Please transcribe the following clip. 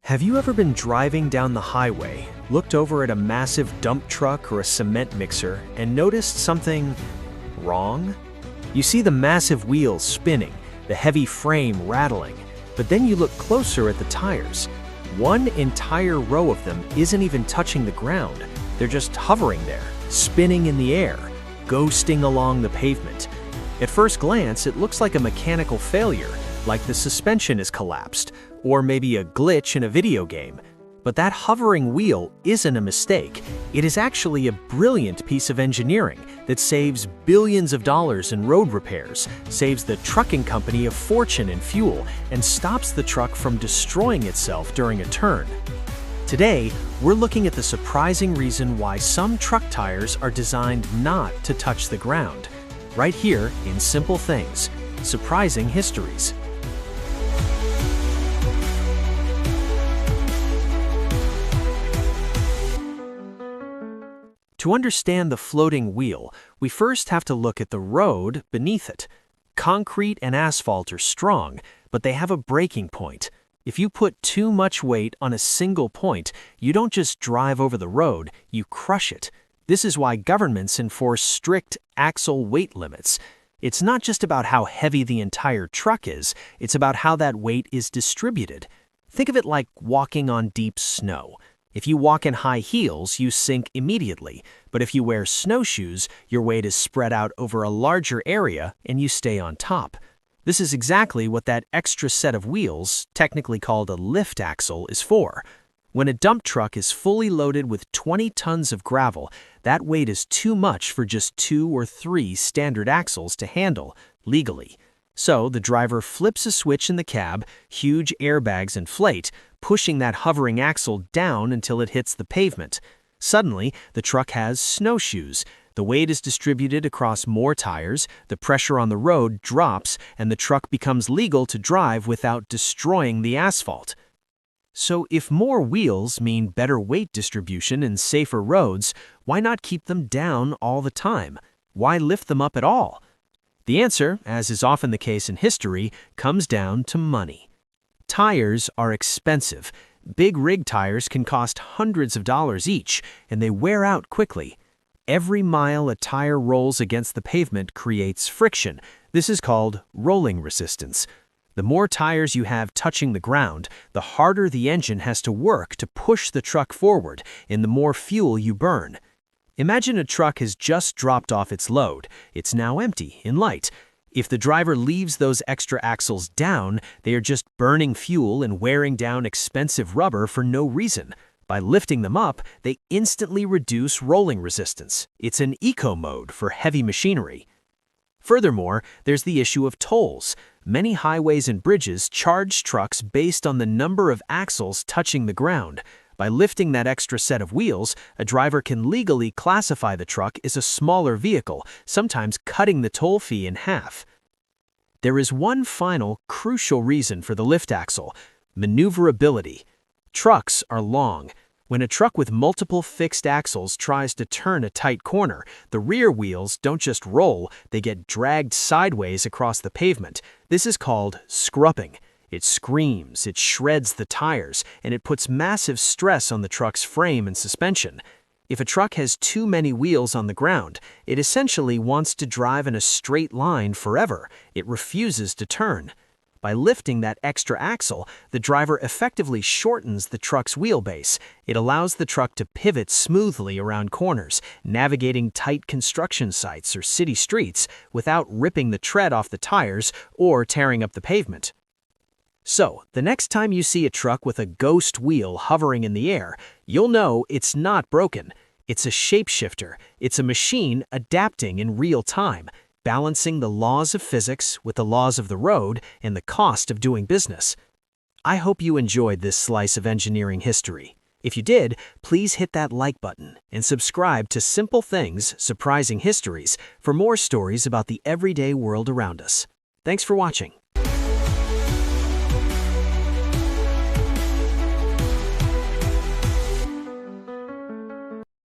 Have you ever been driving down the highway, looked over at a massive dump truck or a cement mixer, and noticed something wrong? You see the massive wheels spinning, the heavy frame rattling, but then you look closer at the tires. One entire row of them isn't even touching the ground. They're just hovering there, spinning in the air, ghosting along the pavement. At first glance, it looks like a mechanical failure, like the suspension is collapsed, or maybe a glitch in a video game. But that hovering wheel isn't a mistake. It is actually a brilliant piece of engineering that saves billions of dollars in road repairs, saves the trucking company a fortune in fuel, and stops the truck from destroying itself during a turn. Today, we're looking at the surprising reason why some truck tires are designed not to touch the ground. Right here in Simple Things, Surprising Histories. To understand the floating wheel, we first have to look at the road beneath it. Concrete and asphalt are strong, but they have a breaking point. If you put too much weight on a single point, you don't just drive over the road, you crush it. This is why governments enforce strict axle weight limits. It's not just about how heavy the entire truck is, it's about how that weight is distributed. Think of it like walking on deep snow. If you walk in high heels, you sink immediately, but if you wear snowshoes, your weight is spread out over a larger area and you stay on top. This is exactly what that extra set of wheels, technically called a lift axle, is for. When a dump truck is fully loaded with 20 tons of gravel, that weight is too much for just 2 or 3 standard axles to handle legally. So the driver flips a switch in the cab, huge airbags inflate, pushing that hovering axle down until it hits the pavement. Suddenly, the truck has snowshoes. The weight is distributed across more tires, the pressure on the road drops, and the truck becomes legal to drive without destroying the asphalt. So if more wheels mean better weight distribution and safer roads, why not keep them down all the time? Why lift them up at all? The answer, as is often the case in history, comes down to money. Tires are expensive. Big rig tires can cost hundreds of dollars each, and they wear out quickly. Every mile a tire rolls against the pavement creates friction. This is called rolling resistance. The more tires you have touching the ground, the harder the engine has to work to push the truck forward, and the more fuel you burn. Imagine a truck has just dropped off its load. It's now empty and light. If the driver leaves those extra axles down, they are just burning fuel and wearing down expensive rubber for no reason. By lifting them up, they instantly reduce rolling resistance. It's an eco mode for heavy machinery. Furthermore, there's the issue of tolls. Many highways and bridges charge trucks based on the number of axles touching the ground. By lifting that extra set of wheels, a driver can legally classify the truck as a smaller vehicle, sometimes cutting the toll fee in half. There is one final, crucial reason for the lift axle: maneuverability. Trucks are long. When a truck with multiple fixed axles tries to turn a tight corner, the rear wheels don't just roll, they get dragged sideways across the pavement. This is called scrupping. It screams, it shreds the tires, and it puts massive stress on the truck's frame and suspension. If a truck has too many wheels on the ground, it essentially wants to drive in a straight line forever. It refuses to turn. By lifting that extra axle, the driver effectively shortens the truck's wheelbase. It allows the truck to pivot smoothly around corners, navigating tight construction sites or city streets without ripping the tread off the tires or tearing up the pavement. So, the next time you see a truck with a ghost wheel hovering in the air, you'll know it's not broken. It's a shapeshifter. It's a machine adapting in real time, balancing the laws of physics with the laws of the road and the cost of doing business. I hope you enjoyed this slice of engineering history. If you did, please hit that like button and subscribe to Simple Things, Surprising Histories for more stories about the everyday world around us. Thanks for watching.